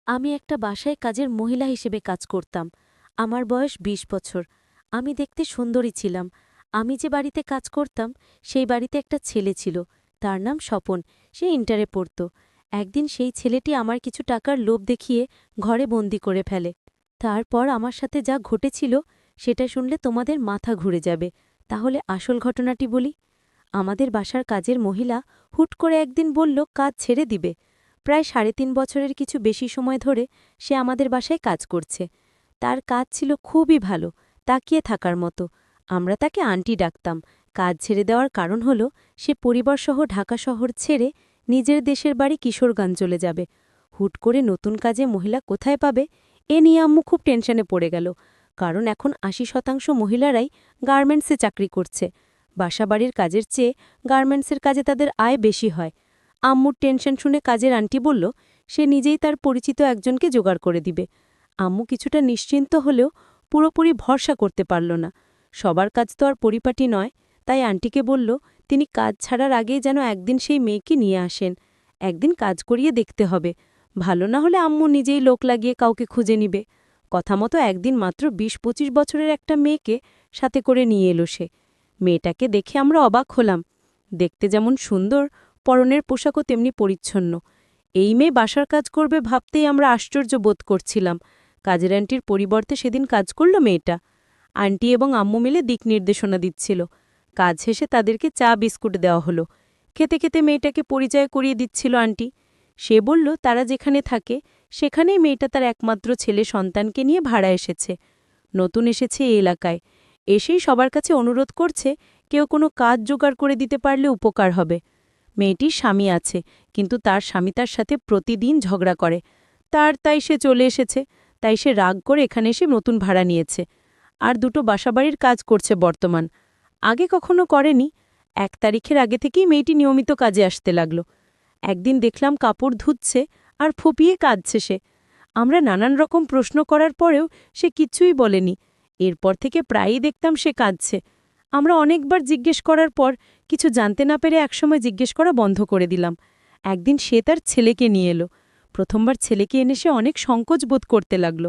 আমি একটা বাসায় কাজের মহিলা হিসেবে কাজ করতাম। আমার বয়স ২০ বছর। আমি দেখতে সুন্দরী ছিলাম। আমি যে বাড়িতে কাজ করতাম, সেই বাড়িতে একটা ছেলে ছিল। তার নাম স্বপন। সে ইন্টারে পড়ত। একদিন সেই ছেলেটি আমার কিছু টাকার লোভ দেখিয়ে ঘরে বন্দি করে ফেলে। তারপর আমার সাথে যা ঘটেছিল, সেটা শুনলে তোমাদের মাথা ঘুরে যাবে। তাহলে আসল ঘটনাটি বলি। আমাদের বাসার কাজের মহিলা হুট করে একদিন বলল কাজ ছেড়ে দিবে। প্রায় ৩.৫ বছরের কিছু বেশি সময় ধরে সে আমাদের বাসায় কাজ করছে। তার কাজ ছিল খুবই ভালো, তাকিয়ে থাকার মতো। আমরা তাকে আন্টি ডাকতাম। কাজ ছেড়ে দেওয়ার কারণ হল সে পরিবারসহ ঢাকা শহর ছেড়ে নিজের দেশের বাড়ি কিশোরগঞ্জ চলে যাবে। হুট করে নতুন কাজে মহিলা কোথায় পাবে, এ নিয়ে আম্মু খুব টেনশনে পড়ে গেল। কারণ এখন ৮০% মহিলারাই গার্মেন্টসে চাকরি করছে। বাসাবাড়ির কাজের চেয়ে গার্মেন্টসের কাজে তাদের আয় বেশি হয়। আম্মুর টেনশন শুনে কাজের আন্টি বলল সে নিজেই তার পরিচিত একজনকে জোগাড় করে দিবে। আম্মু কিছুটা নিশ্চিন্ত হলেও পুরোপুরি ভরসা করতে পারল না। সবার কাজ তো আর পরিপাটি নয়, তাই আন্টিকে বলল তিনি কাজ ছাড়ার আগেই যেন একদিন সেই মেয়েকে নিয়ে আসেন। একদিন কাজ করিয়ে দেখতে হবে। ভালো না হলে আম্মু নিজেই লোক লাগিয়ে কাউকে খুঁজে নিবে। কথা মতো একদিন মাত্র ২০-২৫ বছরের একটা মেয়েকে সাথে করে নিয়ে এলো সে। মেয়েটাকে দেখে আমরা অবাক হলাম। দেখতে যেমন সুন্দর, পরনের পোশাকও তেমনি পরিচ্ছন্ন। এই মেয়ে বাসার কাজ করবে ভাবতেই আমরা আশ্চর্য বোধ করছিলাম। কাজের আন্টির পরিবর্তে সেদিন কাজ করল মেয়েটা। আন্টি এবং আম্মু মিলে দিক নির্দেশনা দিচ্ছিল। কাজ শেষে তাদেরকে চা বিস্কুট দেওয়া হলো। খেতে খেতে মেয়েটাকে পরিচয় করিয়ে দিচ্ছিল আন্টি। সে বলল তারা যেখানে থাকে সেখানেই মেয়েটা তার একমাত্র ছেলে সন্তানকে নিয়ে ভাড়া এসেছে। নতুন এসেছে এই এলাকায়। এসেই সবার কাছে অনুরোধ করছে কেউ কোনো কাজ জোগাড় করে দিতে পারলে উপকার হবে। মেয়েটির স্বামী আছে, কিন্তু তার স্বামী তার সাথে প্রতিদিন ঝগড়া করে। তাই সে চলে এসেছে। তাই সে রাগ করে এখানে এসে নতুন ভাড়া নিয়েছে। আর দুটো বাসাবাড়ির কাজ করছে বর্তমান। আগে কখনো করেনি। ১ তারিখের আগে থেকেই মেয়েটি নিয়মিত কাজে আসতে লাগল। একদিন দেখলাম কাপড় ধুচ্ছে আর ফুপিয়ে কাঁদছে সে। আমরা নানান রকম প্রশ্ন করার পরেও সে কিচ্ছুই বলেনি। এরপর থেকে প্রায়ই দেখতাম সে কাঁদছে। আমরা অনেকবার জিজ্ঞেস করার পর কিছু জানতে না পেরে একসময় জিজ্ঞেস করা বন্ধ করে দিলাম। একদিন সে তার ছেলেকে নিয়ে এলো। প্রথমবার ছেলেকে এনে সে অনেক সংকোচ বোধ করতে লাগল।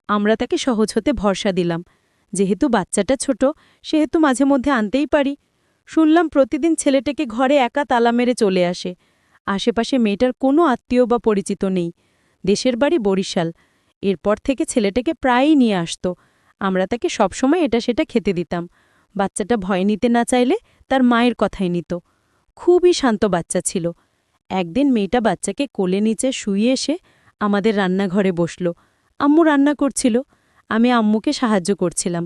আমরা তাকে সহজ হতে ভরসা দিলাম। যেহেতু বাচ্চাটা ছোট, সেহেতু মাঝে মধ্যে আনতেই পারি। শুনলাম প্রতিদিন ছেলেটাকে ঘরে একা তালা মেরে চলে আসে। আশেপাশে মেয়েটার কোনো আত্মীয় বা পরিচিত নেই। দেশের বাড়ি বরিশাল। এরপর থেকে ছেলেটাকে প্রায়ই নিয়ে আসত। আমরা তাকে সবসময় এটা সেটা খেতে দিতাম। বাচ্চাটা ভয় নিতে না চাইলে তার মায়ের কথাই নিত। খুবই শান্ত বাচ্চা ছিল। একদিন মেয়েটা বাচ্চাকে কোলে নিচে শুইয়ে এসে আমাদের রান্নাঘরে বসল। আম্মু রান্না করছিল। আমি আম্মুকে সাহায্য করছিলাম।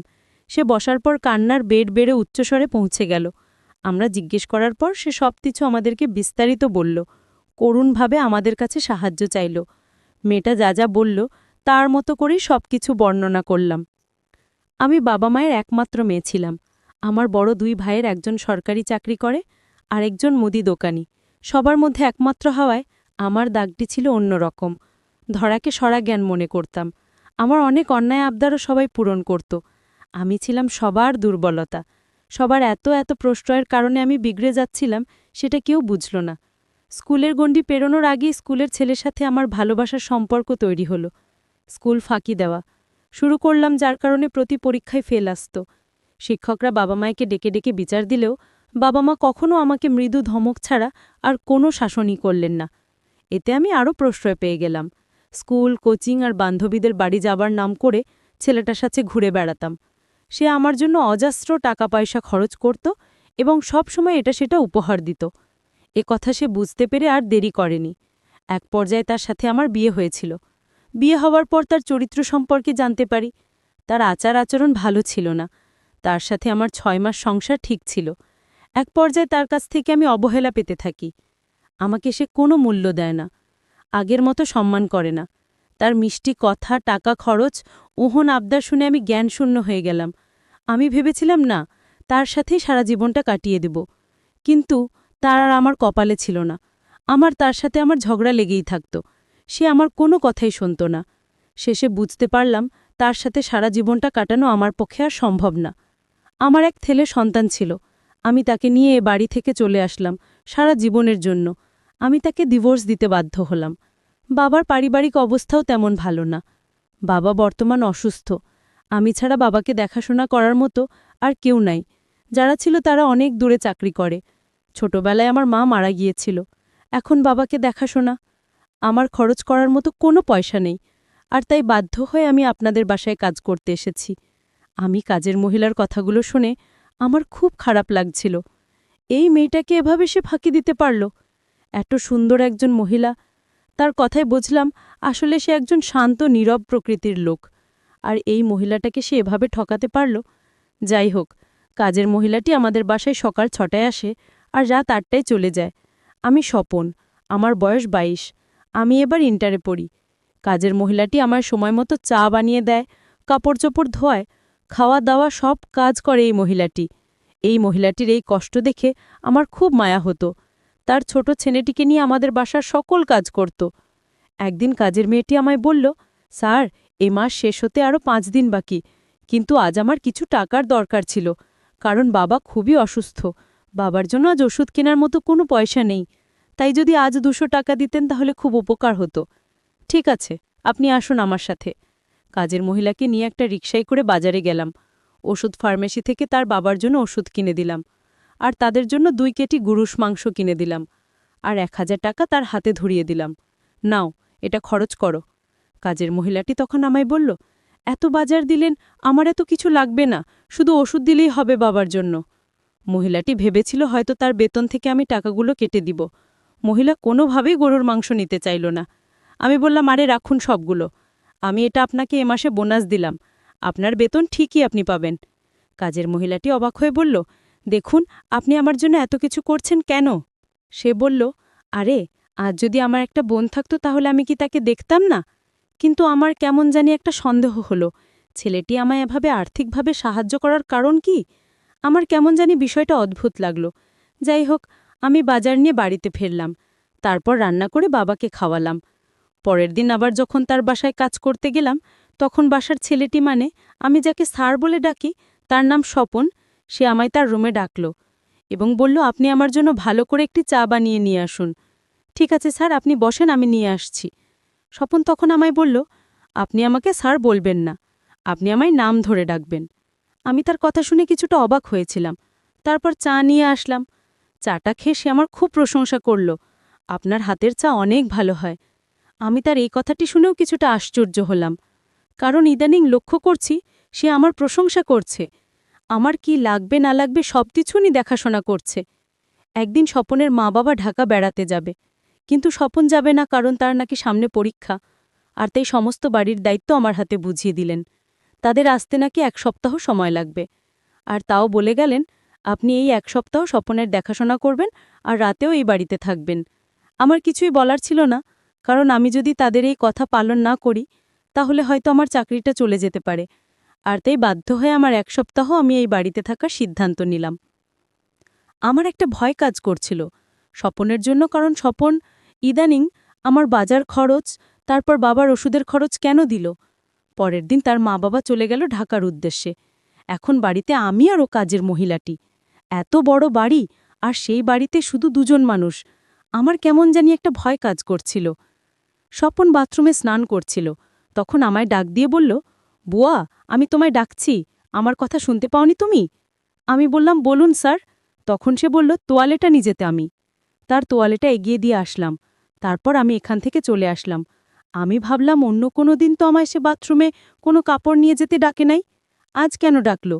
সে বসার পর কান্নার বেড় বেড়ে উচ্চস্বরে পৌঁছে গেল। আমরা জিজ্ঞেস করার পর সে সবকিছু আমাদেরকে বিস্তারিত বলল। করুণভাবে আমাদের কাছে সাহায্য চাইল। মেয়েটা যা যা বলল তার মতো করেই সবকিছু বর্ণনা করলাম। আমি বাবা মায়ের একমাত্র মেয়ে ছিলাম। আমার বড় ২ ভাইয়ের একজন সরকারি চাকরি করে, আরেকজন মুদি দোকানি। সবার মধ্যে একমাত্র হওয়ায় আমার দাগটি ছিল অন্যরকম। ধরাকে সরা জ্ঞান মনে করতাম। আমার অনেক অন্যায় আবদারও সবাই পূরণ করত। আমি ছিলাম সবার দুর্বলতা। সবার এত এত প্রশ্রয়ের কারণে আমি বিগড়ে যাচ্ছিলাম, সেটা কেউ বুঝল না। স্কুলের গণ্ডি পেরোনোর আগেই স্কুলের ছেলের সাথে আমার ভালোবাসার সম্পর্ক তৈরি হলো। স্কুল ফাঁকি দেওয়া শুরু করলাম, যার কারণে প্রতি পরীক্ষায় ফেল আসত। শিক্ষকরা বাবা মায়েকে ডেকে ডেকে বিচার দিলেও বাবা মা কখনো আমাকে মৃদু ধমক ছাড়া আর কোনো শাসনই করলেন না। এতে আমি আরও প্রশ্রয় পেয়ে গেলাম। স্কুল, কোচিং আর বান্ধবীদের বাড়ি যাবার নাম করে ছেলেটার সাথে ঘুরে বেড়াতাম। সে আমার জন্য অজস্র টাকা পয়সা খরচ করত এবং সব সময় এটা সেটা উপহার দিত। এ কথা সে বুঝতে পেরে আর দেরি করেনি। এক পর্যায়ে তার সাথে আমার বিয়ে হয়েছিল। বিয়ে হওয়ার পর তার চরিত্র সম্পর্কে জানতে পারি। তার আচার আচরণ ভালো ছিল না। তার সাথে আমার ৬ মাস সংসার ঠিক ছিল। এক পর্যায়ে তার কাছ থেকে আমি অবহেলা পেতে থাকি। আমাকে সে কোনো মূল্য দেয় না। আগের মতো সম্মান করে না। তার মিষ্টি কথা, টাকা খরচ, ওহন আবদার শুনে আমি জ্ঞানশূন্য হয়ে গেলাম। আমি ভেবেছিলাম না, তার সাথেই সারা জীবনটা কাটিয়ে দেব। কিন্তু তার আর আমার কপালে ছিল না। তার সাথে আমার ঝগড়া লেগেই থাকত। সে আমার কোনো কথাই শুনত না। শেষে বুঝতে পারলাম তার সাথে সারা জীবনটা কাটানো আমার পক্ষে আর সম্ভব না। আমার এক ছেলে সন্তান ছিল। আমি তাকে নিয়ে এ বাড়ি থেকে চলে আসলাম সারা জীবনের জন্য। আমি তাকে ডিভোর্স দিতে বাধ্য হলাম। বাবার পারিবারিক অবস্থাও তেমন ভালো না। বাবা বর্তমান অসুস্থ। আমি ছাড়া বাবাকে দেখাশোনা করার মতো আর কেউ নাই। যারা ছিল তারা অনেক দূরে চাকরি করে। ছোটবেলায় আমার মা মারা গিয়েছিল। এখন বাবাকে দেখাশোনা, আমার খরচ করার মতো কোনো পয়সা নেই। আর তাই বাধ্য হয়ে আমি আপনাদের বাসায় কাজ করতে এসেছি। আমি কাজের মহিলার কথাগুলো শুনে আমার খুব খারাপ লাগছিল। এই মেয়েটাকে এভাবে সে ফাঁকি দিতে পারল? এত সুন্দর একজন মহিলা, তার কথায় বুঝলাম আসলে সে একজন শান্ত নীরব প্রকৃতির লোক। আর এই মহিলাটাকে সে এভাবে ঠকাতে পারল? যাই হোক, কাজের মহিলাটি আমাদের বাসায় সকাল 6টায় আসে আর রাত 8টায় চলে যায়। আমি স্বপন, আমার বয়স 22। আমি এবার ইন্টারে পড়ি। কাজের মহিলাটি আমার সময়মতো চা বানিয়ে দেয়, কাপড় চোপড় ধোয়ায়, খাওয়া দাওয়া সব কাজ করে এই মহিলাটি। এই মহিলাটির এই কষ্ট দেখে আমার খুব মায়া হতো। তার ছোট ছেলেটিকে নিয়ে আমাদের বাসার সকল কাজ করত। একদিন কাজের মেয়েটি আমায় বলল, স্যার, এ মাস শেষ হতে আরও 5 দিন বাকি, কিন্তু আজ আমার কিছু টাকার দরকার ছিল, কারণ বাবা খুবই অসুস্থ। বাবার জন্য আজ ওষুধ কেনার মতো কোনো পয়সা নেই। তাই যদি আজ 200 টাকা দিতেন তাহলে খুব উপকার হতো। ঠিক আছে, আপনি আসুন আমার সাথে। কাজের মহিলাকে নিয়ে একটা রিকশায় করে বাজারে গেলাম। ওষুধ ফার্মেসি থেকে তার বাবার জন্য ওষুধ কিনে দিলাম। আর তাদের জন্য 2 কেজি গরুর মাংস কিনে দিলাম। আর 1000 টাকা তার হাতে ধরিয়ে দিলাম। নাও, এটা খরচ করো। কাজের মহিলাটি তখন আমায় বলল, এত বাজার দিলেন, আমার এত কিছু লাগবে না, শুধু ওষুধ দিলেই হবে বাবার জন্য। মহিলাটি ভেবেছিল হয়তো তার বেতন থেকে আমি টাকাগুলো কেটে দিব। মহিলা কোনোভাবেই গরুর মাংস নিতে চাইল না। আমি বললাম, আরে রাখুন সবগুলো, আমি এটা আপনাকে এ মাসে বোনাস দিলাম, আপনার বেতন ঠিকই আপনি পাবেন। কাজের মহিলাটি অবাক হয়ে বলল, দেখুন, আপনি আমার জন্য এত কিছু করছেন কেন? সে বলল, আরে, আজ যদি আমার একটা বোন থাকতো তাহলে আমি কি তাকে দেখতাম না? কিন্তু আমার কেমন জানি একটা সন্দেহ হলো, ছেলেটি আমায় এভাবে আর্থিকভাবে সাহায্য করার কারণ কি? আমার কেমন জানি বিষয়টা অদ্ভুত লাগল। যাই হোক, আমি বাজার নিয়ে বাড়িতে ফিরলাম। তারপর রান্না করে বাবাকে খাওয়ালাম। পরের দিন আবার যখন তার বাসায় কাজ করতে গেলাম, তখন বাসার ছেলেটি, মানে আমি যাকে স্যার বলে ডাকি, তার নাম স্বপন, সে আমায় তার রুমে ডাকল এবং বলল, আপনি আমার জন্য ভালো করে একটি চা বানিয়ে নিয়ে আসুন। ঠিক আছে স্যার, আপনি বসেন, আমি নিয়ে আসছি। স্বপন তখন আমায় বলল, আপনি আমাকে স্যার বলবেন না, আপনি আমায় নাম ধরে ডাকবেন। আমি তার কথা শুনে কিছুটা অবাক হয়েছিলাম। তারপর চা নিয়ে আসলাম। চাটা খেয়ে সে আমার খুব প্রশংসা করল, আপনার হাতের চা অনেক ভালো হয়। আমি তার এই কথাটি শুনেও কিছুটা আশ্চর্য হলাম, কারণ ইদানিং লক্ষ্য করছি সে আমার প্রশংসা করছে, আমার কি লাগবে না লাগবে সব কিছুই দেখাশোনা করছে। একদিন স্বপনের মা বাবা ঢাকা বেড়াতে যাবে, কিন্তু স্বপন যাবে না, কারণ তার নাকি সামনে পরীক্ষা। আর তাই সমস্ত বাড়ির দায়িত্ব আমার হাতে বুঝিয়ে দিলেন। তাদের আসতে নাকি 1 সপ্তাহ সময় লাগবে। আর তাও বলে গেলেন, আপনি এই 1 সপ্তাহ স্বপনের দেখাশোনা করবেন আর রাতেও এই বাড়িতে থাকবেন। আমার কিছুই বলার ছিল না, কারণ আমি যদি তাদের এই কথা পালন না করি তাহলে হয়তো আমার চাকরিটা চলে যেতে পারে। আর তাই বাধ্য হয়ে আমার 1 সপ্তাহ আমি এই বাড়িতে থাকার সিদ্ধান্ত নিলাম। আমার একটা ভয় কাজ করছিল স্বপনের জন্য, কারণ স্বপন ইদানিং আমার বাজার খরচ, তারপর বাবার ওষুধের খরচ কেন দিল। পরের দিন তার মা বাবা চলে গেল ঢাকার উদ্দেশ্যে। এখন বাড়িতে আমি আর ও কাজের মহিলাটি। এত বড় বাড়ি, আর সেই বাড়িতে শুধু 2 জন মানুষ। আমার কেমন জানি একটা ভয় কাজ করছিল। স্বপন বাথরুমে স্নান করছিল, তখন আমায় ডাক দিয়ে বলল, বুয়া, আমি তোমায় ডাকছি, আমার কথা শুনতে পাওনি তুমি? আমি বললাম, বলুন স্যার। তখন সে বলল, তোয়ালেটা নিয়ে যেতে। আমি তার তোয়ালেটা এগিয়ে দিয়ে আসলাম। তারপর আমি এখান থেকে চলে আসলাম। আমি ভাবলাম অন্য কোনো দিন তো আমায় সে বাথরুমে কোনো কাপড় নিয়ে যেতে ডাকে নাই, আজ কেন ডাকল?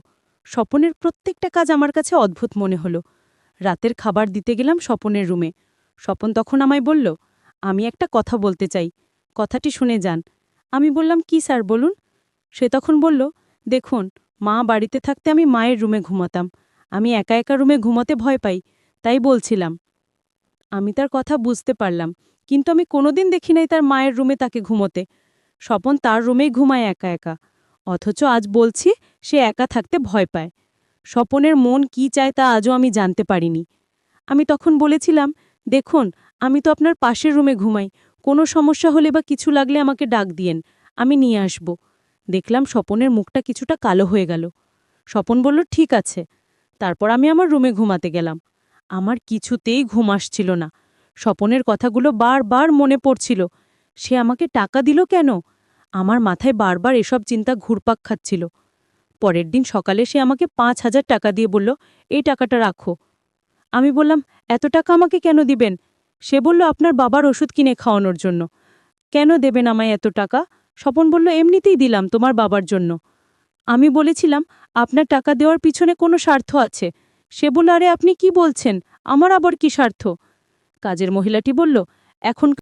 স্বপনের প্রত্যেকটা কাজ আমার কাছে অদ্ভুত মনে হলো। রাতের খাবার দিতে গেলাম স্বপনের রুমে। স্বপন তখন আমায় বলল, আমি একটা কথা বলতে চাই, কথাটি শুনে যান। আমি বললাম, কি স্যার, বলুন। সে তখন বলল, দেখুন, মা বাড়িতে থাকতে আমি মায়ের রুমে ঘুমাতাম, আমি একা একা রুমে ঘুমাতে ভয় পাই, তাই বলছিলাম। আমি তার কথা বুঝতে পারলাম, কিন্তু আমি কোনোদিন দেখি নাই তার মায়ের রুমে তাকে ঘুমোতে। স্বপন তার রুমেই ঘুমায় একা একা, অথচ আজ বলছি সে একা থাকতে ভয় পায়। স্বপনের মন কি চায় তা আজও আমি জানতে পারিনি। আমি তখন বলেছিলাম, দেখুন, আমি তো আপনার পাশের রুমে ঘুমাই, কোনো সমস্যা হলে বা কিছু লাগলে আমাকে ডাক দিয়েন, আমি নিয়ে আসব। দেখলাম স্বপনের মুখটা কিছুটা কালো হয়ে গেল। স্বপন বলল, ঠিক আছে। তারপর আমি আমার রুমে ঘুমাতে গেলাম। আমার কিছুতেই ঘুম আসছিল না। স্বপনের কথাগুলো বারবার মনে পড়ছিল। সে আমাকে টাকা দিল কেন? আমার মাথায় বারবার এসব চিন্তা ঘুরপাক খাচ্ছিল। পরের দিন সকালে সে আমাকে ৫,০০০ টাকা দিয়ে বলল, এই টাকাটা রাখো। আমি বললাম, এত টাকা আমাকে কেন দিবেন? সে বলল, আপনার বাবার ওষুধ কিনে খাওয়ানোর জন্য। কেন দেবেন আমায় এত টাকা? স্বপন বলল, এমনিতেই দিলাম তোমার বাবার জন্য। আমি বলেছিলাম, আপনার টাকা দেওয়ার পিছনে কোনো স্বার্থ আছে। সে বলল, আরে আপনি কি বলছেন? আমার আবার কি স্বার্থ? কাজের মহিলাটি বলল, এখন